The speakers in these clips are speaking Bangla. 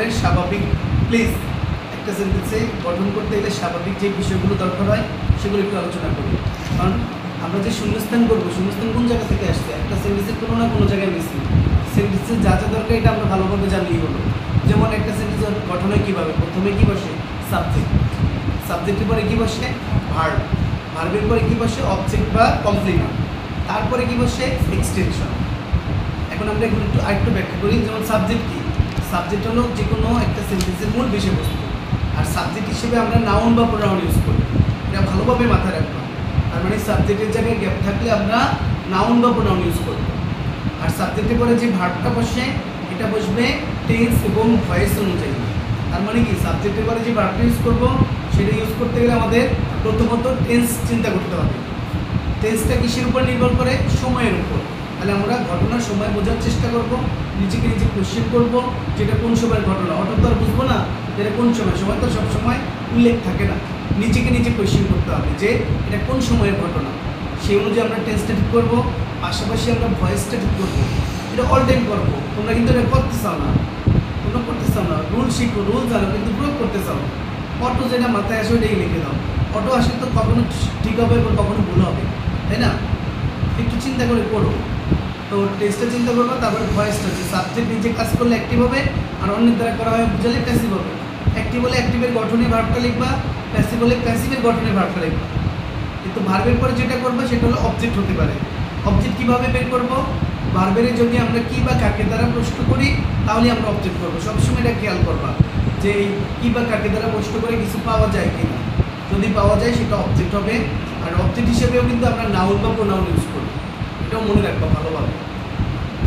ভার্বের স্বাভাবিক প্লিজ একটা সেন্টেন্সে গঠন করতে গেলে স্বাভাবিক যে বিষয়গুলো দরকার হয় সেগুলো একটু আলোচনা করি। কারণ আমরা যে শূন্যস্থান করবো, শূন্যস্থান কোন জায়গা থেকে আসছে? একটা সেন্টেন্সের কোনো না কোনো জায়গায় মিসিং। সেন্টেন্সের যা যা দরকার এটা আমরা ভালোভাবে জানলেই হলো। যেমন একটা সেন্টেন্স গঠন হয় কীভাবে? প্রথমে কী বসে? সাবজেক্ট। সাবজেক্টের পরে কী বসে? ভার্ব। ভার্বের পরে কী বসে? অবজেক্ট বা কমপ্লিমেন্ট। তারপরে কী বসে? এক্সটেনশন। এখন আমরা এগুলো একটু আরেকটু ব্যাখ্যা করি। যেমন সাবজেক্ট কী? সাবজেক্ট হলো যে কোনো একটা সেন্টেন্সের মূল বিষয়বস্তু। আর সাবজেক্ট হিসেবে আমরা নাউন বা প্রোনাউন ইউজ করি। এটা ভালোভাবে মাথায় রাখবো। তার মানে সাবজেক্টের জায়গায় গ্যাপ থাকলে আমরা নাউন বা প্রোনাউন ইউজ করব। আর সাবজেক্টের পরে যে ভার্বটা বসে এটা বসবে টেন্স এবং ভয়েস অনুযায়ী। তার মানে কি সাবজেক্টের পরে যে ভার্বটা ইউজ করব সেটা ইউজ করতে গেলে আমাদের প্রথমত টেন্স চিন্তা করতে হবে। টেন্সটা কিসের উপর নির্ভর করে? সময়ের উপর। তাহলে আমরা ঘটনার সময় বোঝার চেষ্টা করব, নিজেকে নিজে কোশ্চেন করব যেটা কোন সময়ের ঘটনা। অটো তো আর বুঝবো না যেটা কোন সময়, সময় তো সবসময় উল্লেখ থাকে না। নিজেকে নিজে কোশ্চেন করতে হবে যে এটা কোন সময়ের ঘটনা, সেই অনুযায়ী আমরা টেন্সটা ঠিক করবো। পাশাপাশি আমরা ভয়েসটা ঠিক করবো। এটা অল টাইম করবো। তোমরা কিন্তু এটা করতে চাও না, তোমরা করতে চাও না। রুল শিখো, রুল জানো কিন্তু প্রয়োগ করতে চাও। অটো যেটা মাথায় আসে ওইটাই লিখে দাও। অটো আসে তো কখনো ঠিক হবে এবং কখনো ভুল হবে, তাই না? একটু চিন্তা করে করো। তো টেস্টটা চিন্তা করবো, তারপরে ভয়েসটা হচ্ছে সাবজেক্ট নিজে কাজ করলে অ্যাক্টিভ হবে, আর অন্যের দ্বারা করা হয় বুঝালে প্যাসিভ হবে। অ্যাক্টিভ হলে অ্যাক্টিভের গঠনে ভার্বটা লিখবা, প্যাসিভ হলে প্যাসিভের গঠনে ভার্বটা লিখবা। কিন্তু ভার্বের পরে যেটা করবো সেটা হলো অবজেক্ট হতে পারে। অবজেক্ট কীভাবে বের করবো? ভার্বের যদি আমরা কী বা কাকে দ্বারা প্রশ্ন করি তাহলে আমরা অবজেক্ট করবো। সবসময় এটা খেয়াল করবা যে কী বা কাকে দ্বারা প্রশ্ন করে কিছু পাওয়া যায় কি না। যদি পাওয়া যায় সেটা অবজেক্ট হবে। আর অবজেক্ট হিসেবেও কিন্তু আমরা নাউন বা প্রোনাউন ইউজ করি, এটাও মনে রাখবো ভালোভাবে।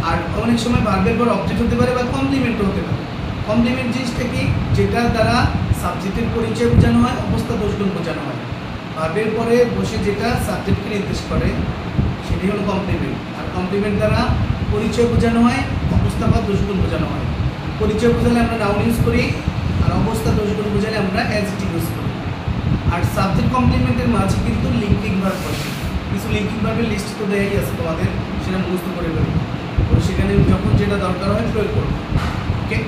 আর অনেক সময় ভার্বের পর অবজেক্ট হতে পারে বা কমপ্লিমেন্টও হতে পারে। কমপ্লিমেন্ট জিনিসটা কি? যেটা দ্বারা সাবজেক্টের পরিচয় বোঝানো হয়, অবস্থা দোষগুণ বোঝানো হয়। ভার্বের পরে বসে যেটা সাবজেক্টকে নির্দেশ করে সেটাই হলো কমপ্লিমেন্ট। আর কমপ্লিমেন্ট দ্বারা পরিচয় বোঝানো হয়, অবস্থা বা দোষগুণ বোঝানো হয়। পরিচয় বোঝালে আমরা নাউন ইউজ করি, আর অবস্থা দোষগুণ বোঝালে আমরা অ্যাডজেক্টিভ ইউজ করি। আর সাবজেক্ট কমপ্লিমেন্টের মাঝে কিন্তু লিঙ্কিং ভার্ব বসে। কিছু লিঙ্কিং ভার্বের লিস্ট তো দেয়াই আছে তোমাদের, সেটা মুখস্থ করে ফেলবো। তো সেখানে যখন যেটা দরকার হয় প্রয়োগ করবো। ওকে।